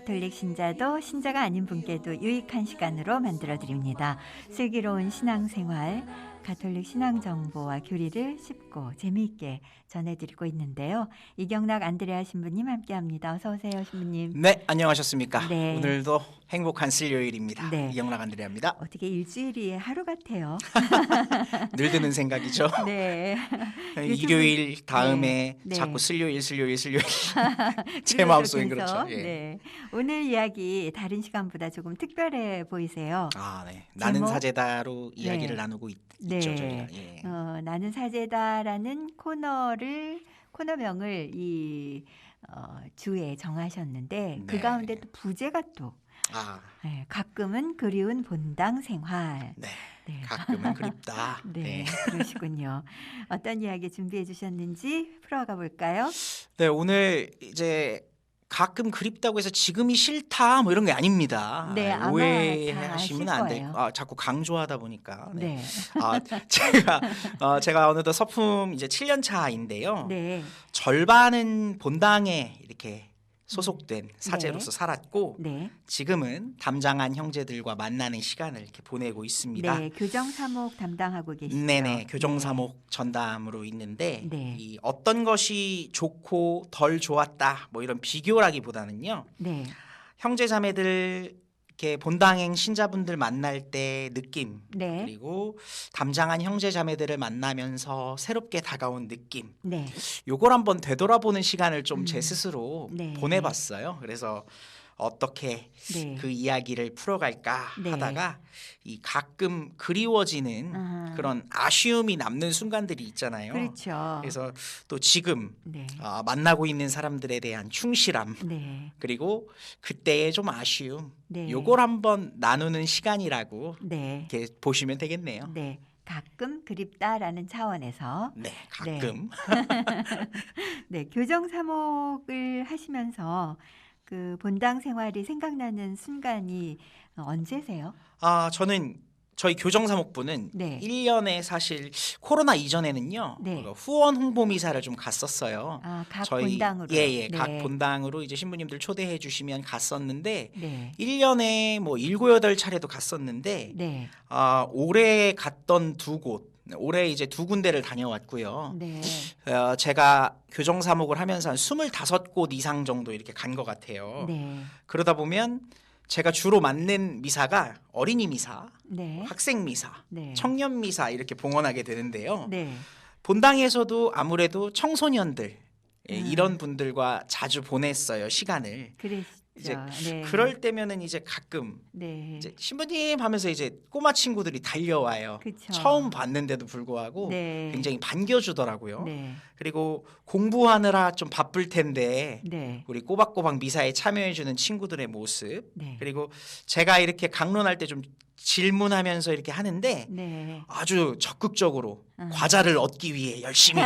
가톨릭 신자도 신자가 아닌 분께도 유익한 시간으로 만들어드립니다. 슬기로운 신앙생활, 가톨릭 신앙 정보와 교리를 쉽고 재미있게 전해드리고 있는데요. 이경락 안드레아 신부님 함께합니다. 어서 오세요, 신부님. 네, 안녕하셨습니까? 네. 오늘도 행복한 수요일입니다. 네. 이경락 안드레아입니다. 어떻게 일주일이 하루 같아요. 늘 드는 생각이죠. 네. 일요일 다음에 네. 자꾸 수요일 제 그래도 마음속엔 그래서, 그렇죠. 예. 네. 오늘 이야기 다른 시간보다 조금 특별해 보이세요. 아, 네. 나는 제목? 사제다로 이야기를 네. 나누고 네. 있죠, 저희가. 예. 나는 사제다라는 코너명을 이 주에 정하셨는데 그 네. 가운데 또 부제가 또 아, 가끔은 그리운 본당 생활. 네. 네. 가끔은 그립다. 네, 그러시군요. 어떤 이야기 준비해 주셨는지 풀어가 볼까요? 네, 오늘 이제 가끔 그립다고 해서 지금이 싫다 뭐 이런 게 아닙니다. 네, 아마 다 오해하시면 아실 안 될. 거예요. 자꾸 강조하다 보니까. 네. 네. 아, 제가 어느덧 서품 이제 7년 차인데요. 네. 절반은 본당에 이렇게 소속된 사제로서 살았고 네. 지금은 담장한 형제들과 만나는 시간을 이렇게 보내고 있습니다. 네, 교정 사목 담당하고 계시죠. 네네, 교정사목 전담으로 있는데 네. 이 어떤 것이 좋고 덜 좋았다 뭐 이런 비교라기보다는요. 네. 형제자매들 이렇게 본당행 신자분들 만날 때 느낌 네. 그리고 담장한 형제자매들을 만나면서 새롭게 다가온 느낌 네. 요걸 한번 되돌아보는 시간을 좀 제 스스로 네. 보내봤어요. 그래서 어떻게 네. 그 이야기를 풀어갈까 네. 하다가 이 가끔 그리워지는 아하. 그런 아쉬움이 남는 순간들이 있잖아요. 그렇죠. 그래서 또 지금 네. 만나고 있는 사람들에 대한 충실함 네. 그리고 그때의 좀 아쉬움 네. 요걸 한번 나누는 시간이라고 네. 이렇게 보시면 되겠네요. 네. 가끔 그립다라는 차원에서 네, 가끔. 네, 교정 사목을 하시면서 그 본당 생활이 생각나는 순간이 언제세요? 저는 저희 교정사목부는 네. 1년에 사실 코로나 이전에는요. 네. 후원 홍보미사를 좀 갔었어요. 각 저희 본당으로. 예, 네. 각 본당으로 이제 신부님들 초대해 주시면 갔었는데 네. 1년에 뭐 7, 8차례도 갔었는데 네. 올해 갔던 두 곳 올해 이제 두 군데를 다녀왔고요. 네. 제가 교정사목을 하면서 한 25곳 이상 정도 이렇게 간 것 같아요. 네. 그러다 보면 제가 주로 맡는 미사가 어린이 미사, 네. 학생 미사, 네. 청년 미사 이렇게 봉헌하게 되는데요. 네. 본당에서도 아무래도 청소년들 이런 분들과 자주 보냈어요 시간을. 그랬죠. 이제 네. 그럴 때면은 이제 가끔 네. 이제 신부님 하면서 이제 꼬마 친구들이 달려와요. 그쵸. 처음 봤는데도 불구하고 네. 굉장히 반겨주더라고요. 네. 그리고 공부하느라 좀 바쁠 텐데 네. 우리 꼬박꼬박 미사에 참여해주는 친구들의 모습 네. 그리고 제가 이렇게 강론할 때 좀 질문하면서 이렇게 하는데 네. 아주 적극적으로 과자를 얻기 위해 열심히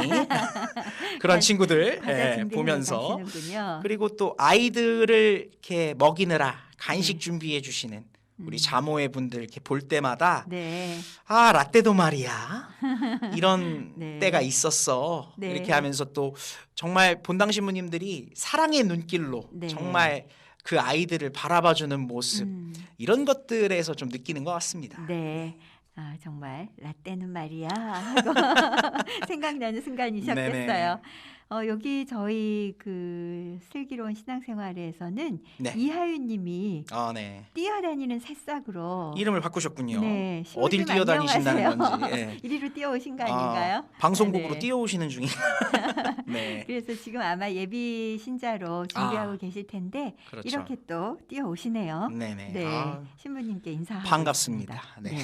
그런 친구들 과자 준비해 보면서 가시는군요. 그리고 또 아이들을 이렇게 먹이느라 간식 네. 준비해 주시는 우리 자모의 분들 이렇게 볼 때마다 네. 라떼도 말이야 이런 네. 때가 있었어 네. 이렇게 하면서 또 정말 본당 신부님들이 사랑의 눈길로 네. 정말 그 아이들을 바라봐주는 모습 이런 것들에서 좀 느끼는 것 같습니다. 네. 정말 라떼는 말이야 하고 생각나는 순간이셨겠어요. 네네. 여기 저희 그 슬기로운 신앙생활에서는 네. 이하윤 님이 네. 뛰어다니는 새싹으로 이름을 바꾸셨군요. 네, 어딜 신부님 뛰어다니신다는 안녕하세요. 건지. 예. 이리로 뛰어오신 거 아닌가요? 방송국으로 네. 뛰어오시는 중인. 네. 그래서 지금 아마 예비 신자로 준비하고 계실 텐데 그렇죠. 이렇게 또 뛰어오시네요. 네네. 네, 신부님께 인사하고 반갑습니다. 있습니다.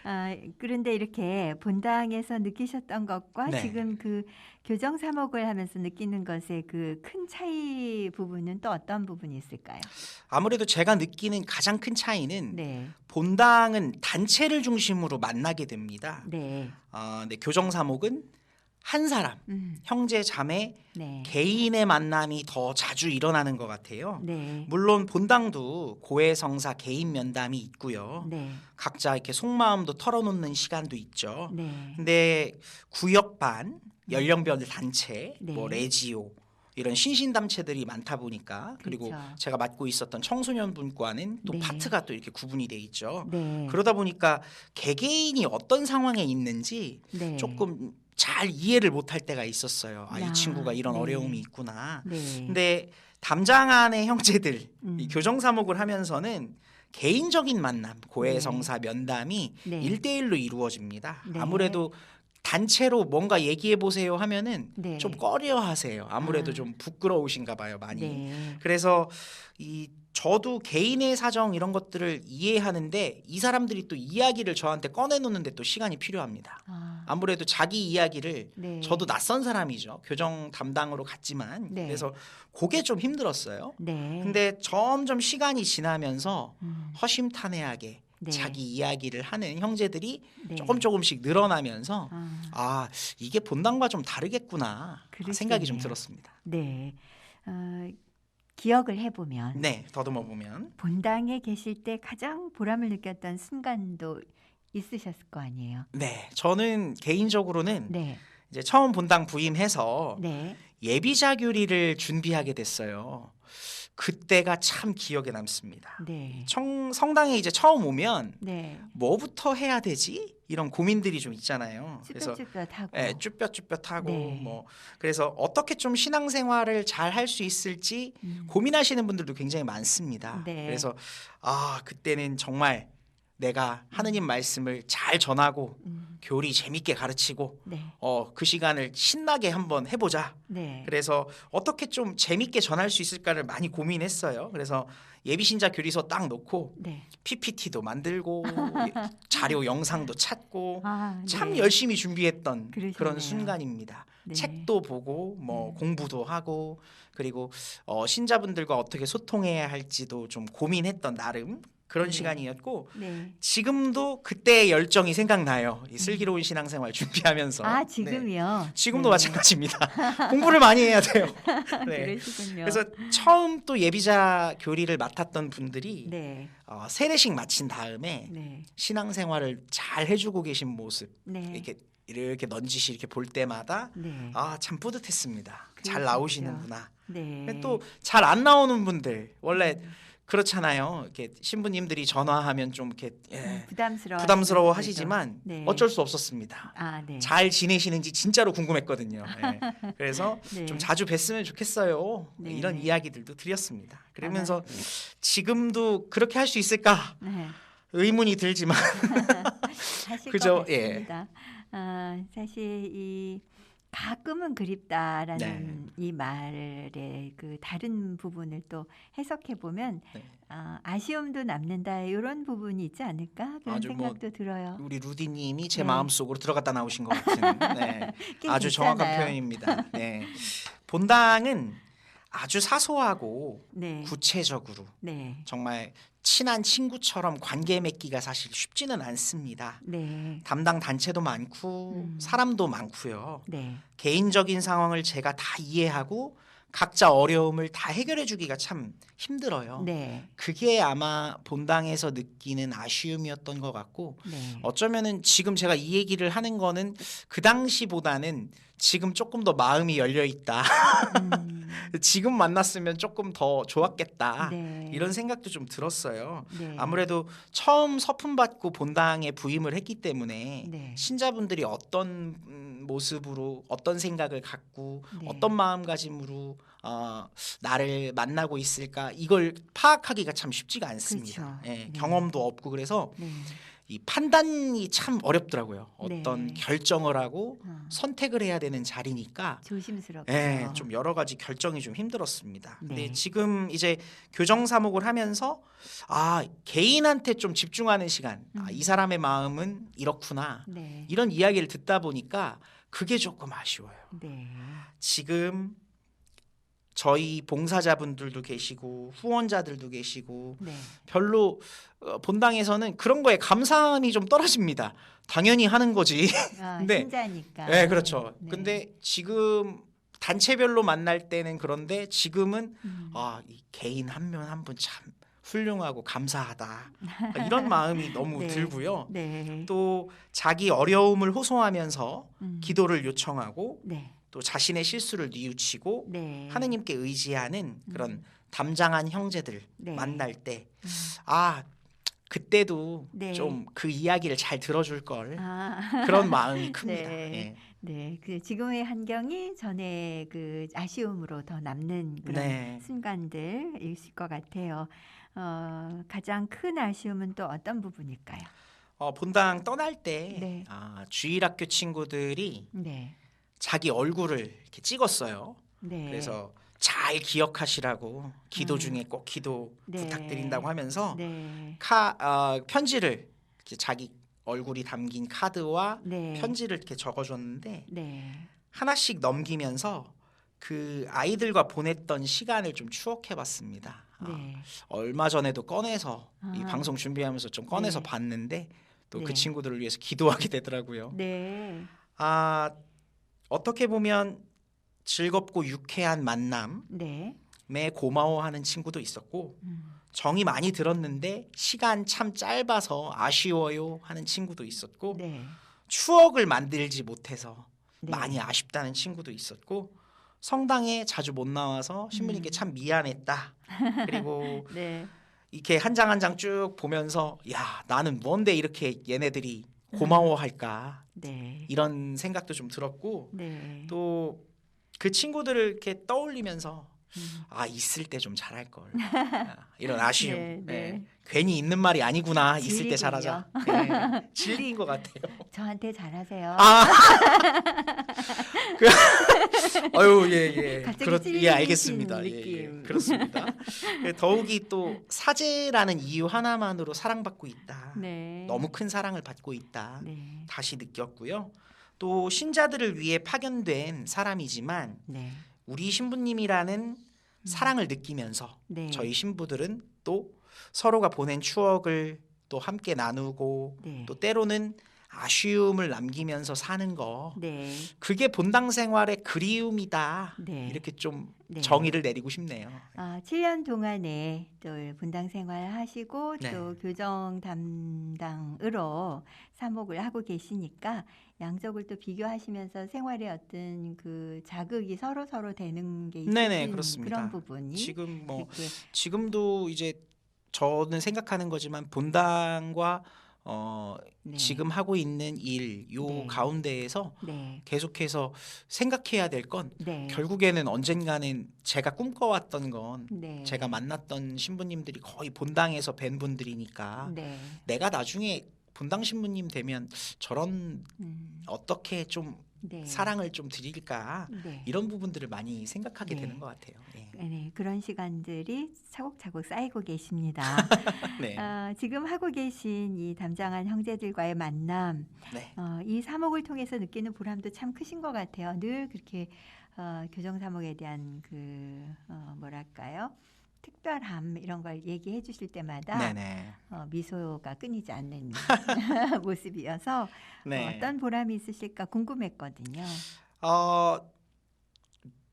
네. 그런데 이렇게 본당에서 느끼셨던 것과 네. 지금 그 교정 사목을 하면서 느끼는 것의 그 큰 차이 부분은 또 어떤 부분이 있을까요? 아무래도 제가 느끼는 가장 큰 차이는 네, 본당은 단체를 중심으로 만나게 됩니다. 네, 근데 교정사목은 한 사람, 형제, 자매, 네, 개인의 만남이 더 자주 일어나는 것 같아요. 네, 물론 본당도 고해성사 개인 면담이 있고요. 네, 각자 이렇게 속마음도 털어놓는 시간도 있죠. 네, 근데 구역반, 연령별 단체, 네. 뭐 레지오 이런 신신담체들이 많다 보니까 그리고 그렇죠. 제가 맡고 있었던 청소년 분과는 또 네. 파트가 또 이렇게 구분이 돼 있죠. 네. 그러다 보니까 개개인이 어떤 상황에 있는지 네. 조금 잘 이해를 못할 때가 있었어요. 이 아, 친구가 이런 네. 어려움이 있구나. 네. 근데 담장안의 형제들 이 음. 교정사목을 하면서는 개인적인 만남, 고해성사 면담이 네. 1대1로 이루어집니다. 네. 아무래도 단체로 뭔가 얘기해 보세요 하면은 네. 좀 꺼려 하세요. 아무래도 아. 좀 부끄러우신가 봐요, 많이. 네. 그래서 저도 개인의 사정 이런 것들을 이해하는데 이 사람들이 또 이야기를 저한테 꺼내놓는데 또 시간이 필요합니다. 아, 아무래도 자기 이야기를 네. 저도 낯선 사람이죠. 교정 담당으로 갔지만 네. 그래서 그게 좀 힘들었어요. 네. 근데 점점 시간이 지나면서 허심탄회하게 네. 자기 이야기를 하는 형제들이 네. 조금씩 늘어나면서 아, 이게 본당과 좀 다르겠구나 생각이 좀 그러시겠네요. 들었습니다. 네. 기억을 해보면 네, 더듬어 보면 본당에 계실 때 가장 보람을 느꼈던 순간도 있으셨을 거 아니에요. 네, 저는 개인적으로는 네. 이제 처음 본당 부임해서 네. 예비자교리를 준비하게 됐어요. 그때가 참 기억에 남습니다. 네. 성당에 이제 처음 오면 네. 뭐부터 해야 되지? 이런 고민들이 좀 있잖아요. 그래서 쭈뼛쭈뼛하고. 예, 쭈뼛쭈뼛하고 네. 뭐 그래서 어떻게 좀 신앙생활을 잘 할 수 있을지 고민하시는 분들도 굉장히 많습니다. 네. 그래서 그때는 정말 내가 하느님 말씀을 잘 전하고 교리 재밌게 가르치고 네. 그 시간을 신나게 한번 해보자. 네. 그래서 어떻게 좀 재밌게 전할 수 있을까를 많이 고민했어요. 그래서 예비신자 교리서 딱 놓고 네. PPT도 만들고 자료 영상도 찾고 아, 참 네. 열심히 준비했던 그러셨네요. 그런 순간입니다. 네. 책도 보고 뭐 공부도 하고 그리고 신자분들과 어떻게 소통해야 할지도 좀 고민했던 나름 그런 네. 시간이었고 네. 지금도 그때의 열정이 생각나요. 이 슬기로운 신앙생활 준비하면서. 아, 네. 지금이요? 지금도 네. 마찬가지입니다. 공부를 많이 해야 돼요. 네. 그러시군요. 그래서 처음 또 예비자 교리를 맡았던 분들이 네. 세례식 마친 다음에 네. 신앙생활을 잘 해주고 계신 모습 네. 이렇게 넌지시 이렇게 볼 때마다 네. 참 뿌듯했습니다. 잘 그러셨죠. 나오시는구나. 네. 또 잘 안 나오는 분들 원래 그렇잖아요. 이렇게 신부님들이 전화하면 좀 이렇게 부담스러워 하시지만 네. 어쩔 수 없었습니다. 아, 네. 잘 지내시는지 진짜로 궁금했거든요. 네. 그래서 네. 좀 자주 뵀으면 좋겠어요. 네. 이런 이야기들도 드렸습니다. 그러면서 지금도 그렇게 할 수 있을까 네. 의문이 들지만 하실 그죠? 것 같습니다. 사실 이 가끔은 그립다라는 이 말의 그 다른 부분을 또 해석해 보면 네. 아쉬움도 남는다 이런 부분이 있지 않을까 그런 아주 생각도 들어요. 우리 루디님이 제 네. 마음속으로 들어갔다 나오신 것 같은 꽤 아주 정확한 깊잖아요. 표현입니다. 네. 본당은 아주 사소하고 네. 구체적으로 네. 정말 친한 친구처럼 관계 맺기가 사실 쉽지는 않습니다. 네. 담당 단체도 많고 사람도 많고요. 네. 개인적인 상황을 제가 다 이해하고 각자 어려움을 다 해결해 주기가 참 힘들어요. 네. 그게 아마 본당에서 느끼는 아쉬움이었던 것 같고 네. 어쩌면은 지금 제가 이 얘기를 하는 거는 그 당시보다는 지금 조금 더 마음이 열려 있다. 지금 만났으면 조금 더 좋았겠다. 네. 이런 생각도 좀 들었어요. 네. 아무래도 처음 서품 받고 본당에 부임을 했기 때문에 네. 신자분들이 어떤 모습으로 어떤 생각을 갖고 네. 어떤 마음가짐으로 나를 만나고 있을까 이걸 파악하기가 참 쉽지가 않습니다. 그렇죠. 예, 네. 경험도 없고 그래서 네. 이 판단이 참 어렵더라고요. 어떤 네. 결정을 하고 선택을 해야 되는 자리니까 조심스럽죠. 좀 여러 가지 결정이 좀 힘들었습니다. 근데 네. 지금 이제 교정 사목을 하면서 개인한테 좀 집중하는 시간. 이 사람의 마음은 이렇구나. 네. 이런 이야기를 듣다 보니까 그게 조금 아쉬워요. 네. 지금 저희 봉사자분들도 계시고 후원자들도 계시고 네. 별로 본당에서는 그런 거에 감사함이 좀 떨어집니다. 당연히 하는 거지. 네. 신자니까. 네, 그렇죠. 네. 근데 지금 단체별로 만날 때는 그런데 지금은 이 개인 한 명 한 분 참 훌륭하고 감사하다. 이런 마음이 너무 네. 들고요. 네. 또 자기 어려움을 호소하면서 기도를 요청하고 네. 또 자신의 실수를 뉘우치고 네. 하느님께 의지하는 그런 담장한 형제들 네. 만날 때 아, 그때도 네. 좀 그 이야기를 잘 들어줄 걸 아. 그런 마음이 큽니다. 네. 예. 네. 그 지금의 환경이 전에 그 아쉬움으로 더 남는 그런 네. 순간들이실 것 같아요. 가장 큰 아쉬움은 또 어떤 부분일까요? 본당 떠날 때 네. 주일학교 친구들이 네. 자기 얼굴을 이렇게 찍었어요. 네. 그래서 잘 기억하시라고 기도 음. 중에 꼭 기도 네. 부탁드린다고 하면서 네. 편지를 이렇게 자기 얼굴이 담긴 카드와 네. 편지를 이렇게 적어줬는데 네. 하나씩 넘기면서 그 아이들과 보냈던 시간을 좀 추억해봤습니다. 네. 얼마 전에도 꺼내서 이 아. 방송 준비하면서 좀 꺼내서 네. 봤는데 또 그 네. 친구들을 위해서 기도하게 되더라고요. 네. 어떻게 보면 즐겁고 유쾌한 만남에 네. 고마워하는 친구도 있었고 음. 정이 많이 들었는데 시간 참 짧아서 아쉬워요 하는 친구도 있었고 네. 추억을 만들지 못해서 네. 많이 아쉽다는 친구도 있었고 성당에 자주 못 나와서 신부님께 참 미안했다. 그리고 네. 이렇게 한 장 한 장 쭉 보면서 야 나는 뭔데 이렇게 얘네들이 고마워할까 네. 이런 생각도 좀 들었고 네. 또 그 친구들을 이렇게 떠올리면서 음. 있을 때 좀 잘할 걸 이런 아쉬움. 네, 네. 예. 괜히 있는 말이 아니구나. 있을 때 진리군요. 잘하자. 예. 진리인 것 같아요. 저한테 잘하세요. 아유 예. 갑자기 예 알겠습니다. 찔리신 예, 느낌. 그렇습니다. 더욱이 또 사제라는 이유 하나만으로 사랑받고 있다. 네. 너무 큰 사랑을 받고 있다. 네. 다시 느꼈고요. 또 신자들을 위해 파견된 사람이지만 네. 우리 신부님이라는 사랑을 느끼면서 네. 저희 신부들은 또 서로가 보낸 추억을 또 함께 나누고 네. 또 때로는 아쉬움을 남기면서 사는 거 네. 그게 본당 생활의 그리움이다. 네. 이렇게 좀 네. 정의를 내리고 싶네요. 7년 동안에 또 분당 생활 하시고 네. 또 교정 담당으로 사목을 하고 계시니까 양적을 또 비교하시면서 생활의 어떤 그 자극이 서로 되는 게 네네, 있으신 그렇습니다. 그런 부분이 지금 뭐 이렇게 지금도 이제 저는 생각하는 거지만 본당과 네. 지금 하고 있는 일 요 네. 가운데에서 네. 계속해서 생각해야 될 건 네. 결국에는 언젠가는 제가 꿈꿔왔던 건 네. 제가 만났던 신부님들이 거의 본당에서 뵌 분들이니까 네. 내가 나중에 본당 신부님 되면 저런 음. 어떻게 좀 네. 사랑을 좀 드릴까 네. 이런 부분들을 많이 생각하게 네. 되는 것 같아요. 예. 네, 그런 시간들이 차곡차곡 쌓이고 계십니다. 네. 지금 하고 계신 이 담장한 형제들과의 만남, 네. 이 사목을 통해서 느끼는 보람도 참 크신 것 같아요. 늘 그렇게 교정 사목에 대한 그 뭐랄까요? 특별함 이런 걸 얘기해 주실 때마다 네네. 미소가 끊이지 않는 모습이어서 네. 어떤 보람이 있으실까 궁금했거든요.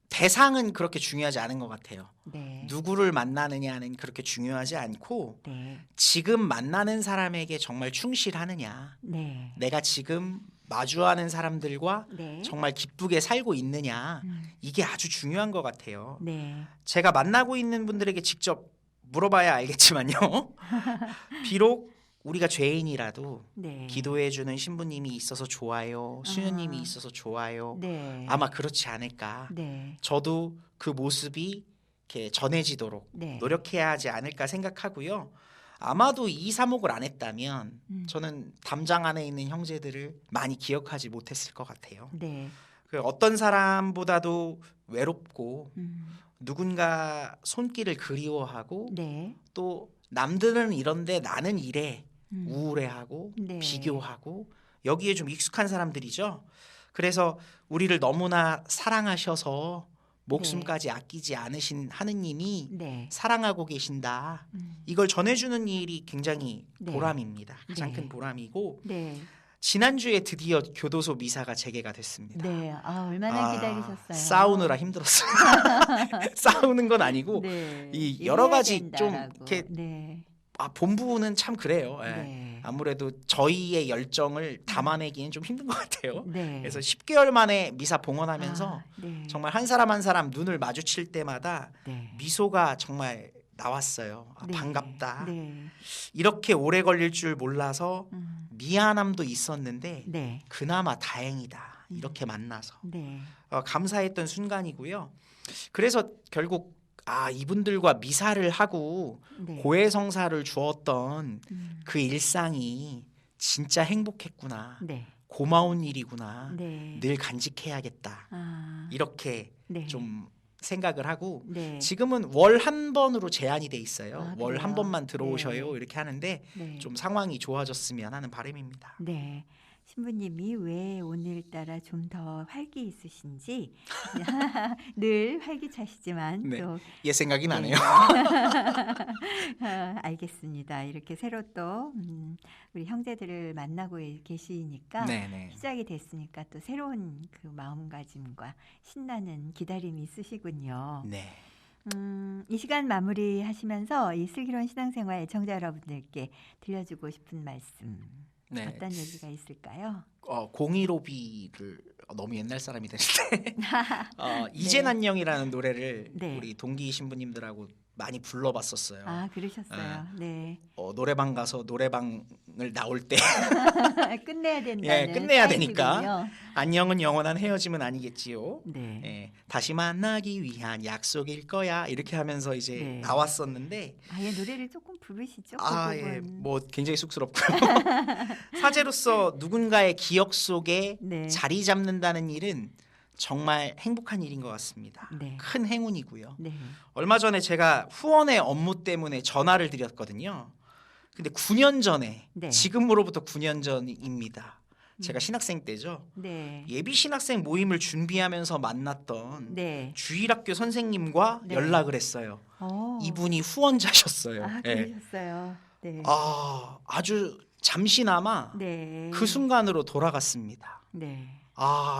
대상은 그렇게 중요하지 않은 것 같아요. 네. 누구를 만나느냐는 그렇게 중요하지 않고 네. 지금 만나는 사람에게 정말 충실하느냐, 네. 내가 지금 마주하는 사람들과 네. 정말 기쁘게 살고 있느냐, 음. 이게 아주 중요한 것 같아요. 네. 제가 만나고 있는 분들에게 직접 물어봐야 알겠지만요. 비록 우리가 죄인이라도 네. 기도해주는 신부님이 있어서 좋아요, 수녀님이 아. 있어서 좋아요. 네. 아마 그렇지 않을까. 네. 저도 그 모습이 이렇게 전해지도록 네. 노력해야 하지 않을까 생각하고요. 아마도 이 사목을 안 했다면 저는 담장 안에 있는 형제들을 많이 기억하지 못했을 것 같아요. 네. 그 어떤 사람보다도 외롭고 음. 누군가 손길을 그리워하고 네. 또 남들은 이런데 나는 이래 음. 우울해하고 네. 비교하고 여기에 좀 익숙한 사람들이죠. 그래서 우리를 너무나 사랑하셔서 목숨까지 아끼지 않으신 하느님이 네. 사랑하고 계신다. 음. 이걸 전해주는 일이 굉장히 네. 보람입니다. 가장 네. 큰 보람이고 네. 지난주에 드디어 교도소 미사가 재개가 됐습니다. 네. 얼마나 기다리셨어요? 싸우느라 힘들었어요. 싸우는 건 아니고 네. 이 여러 이래야 가지 좀 된다라고. 이렇게 네. 본부는 참 그래요. 예. 네. 아무래도 저희의 열정을 담아내기는 좀 힘든 것 같아요. 네. 그래서 10개월 만에 미사 봉헌하면서 아, 네. 정말 한 사람 한 사람 눈을 마주칠 때마다 네. 미소가 정말 나왔어요. 네. 반갑다. 네. 이렇게 오래 걸릴 줄 몰라서 음. 미안함도 있었는데 네. 그나마 다행이다. 이렇게 만나서 네. 감사했던 순간이고요. 그래서 결국 이분들과 미사를 하고 네. 고해성사를 주었던 음. 그 일상이 진짜 행복했구나. 네. 고마운 일이구나. 네. 늘 간직해야겠다. 아. 이렇게 네. 좀 생각을 하고 네. 지금은 월 한 번으로 제한이 돼 있어요. 아, 월 한 그래요? 번만 들어오셔요. 네. 이렇게 하는데 네. 좀 상황이 좋아졌으면 하는 바람입니다. 네. 신부님이 왜 오늘따라 좀 더 활기 있으신지 늘 활기차시지만 네. 또 옛 생각이 나네요. 알겠습니다. 이렇게 새로 또 우리 형제들을 만나고 계시니까 네네. 시작이 됐으니까 또 새로운 그 마음가짐과 신나는 기다림이 있으시군요. 네. 이 시간 마무리하시면서 이 슬기로운 신앙생활 애청자 여러분들께 들려주고 싶은 말씀 네. 어떤 얘기가 있을까요? 015B를 너무 옛날 사람이 되는데 이젠 안녕이라는 노래를 네. 우리 동기 신부님들하고 많이 불러봤었어요. 아, 그러셨어요. 네. 노래방 가서 노래방을 나올 때 끝내야 된다는 예, 끝내야 사이즈군요. 되니까 안녕은 영원한 헤어짐은 아니겠지요. 네. 예, 다시 만나기 위한 약속일 거야 이렇게 하면서 이제 네. 나왔었는데 아예 노래를 조금 부르시죠. 그 예, 부분. 뭐 굉장히 쑥스럽고요. 사제로서 누군가의 기억 속에 네. 자리 잡는다는 일은 정말 행복한 일인 것 같습니다. 네. 큰 행운이고요. 네. 얼마 전에 제가 후원의 업무 때문에 전화를 드렸거든요. 근데 9년 전에 네. 지금으로부터 9년 전입니다. 제가 신학생 때죠. 네. 예비 신학생 모임을 준비하면서 만났던 네. 주일학교 선생님과 네. 연락을 했어요. 이분이 후원자셨어요. 아, 예. 그러셨어요. 네. 아주 잠시나마 네. 그 순간으로 돌아갔습니다. 네.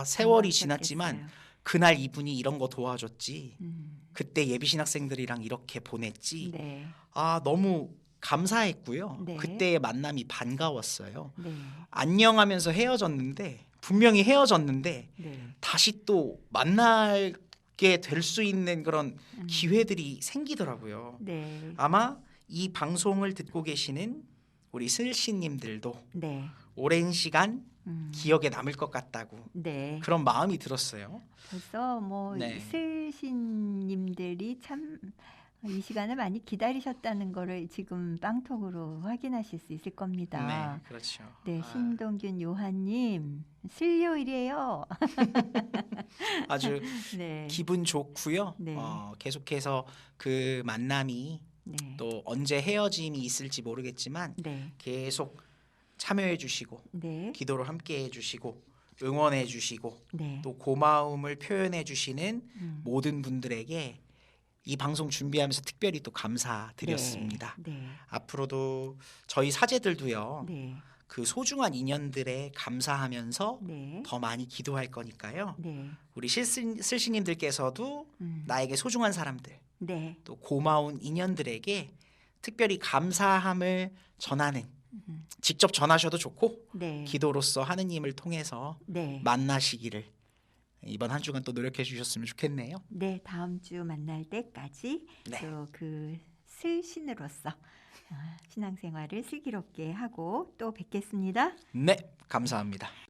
세월이 반갑셨겠어요. 지났지만 그날 이분이 이런 거 도와줬지. 음. 그때 예비 신학생들이랑 이렇게 보냈지. 네. 너무 감사했고요. 네. 그때의 만남이 반가웠어요. 네. 안녕하면서 헤어졌는데 분명히 헤어졌는데 네. 다시 또 만나게 될 수 있는 그런 음. 기회들이 생기더라고요. 네. 아마 이 방송을 듣고 계시는 우리 슬씨님들도 네. 오랜 시간 기억에 남을 것 같다고 네. 그런 마음이 들었어요. 벌써 뭐 네. 슬신님들이 참 이 시간을 많이 기다리셨다는 거를 지금 빵톡으로 확인하실 수 있을 겁니다. 네, 그렇죠. 네, 신동균 요한님 슬요일이에요. 아주 네, 기분 좋고요. 네. 계속해서 그 만남이 네, 또 언제 헤어짐이 있을지 모르겠지만 네, 계속 참여해 주시고 네, 기도로 함께 해 주시고 응원해 주시고 네. 또 고마움을 표현해 주시는 음. 모든 분들에게 이 방송 준비하면서 특별히 또 감사드렸습니다. 네, 앞으로도 저희 사제들도요. 네, 그 소중한 인연들에 감사하면서 네, 더 많이 기도할 거니까요. 네, 우리 슬씨님들께서도 나에게 소중한 사람들 네, 또 고마운 인연들에게 특별히 감사함을 전하는 직접 전하셔도 좋고 네, 기도로서 하느님을 통해서 네, 만나시기를 이번 한 주간 또 노력해 주셨으면 좋겠네요. 네, 다음 주 만날 때까지 네. 또 그 슬신으로서 신앙생활을 슬기롭게 하고 또 뵙겠습니다. 네, 감사합니다.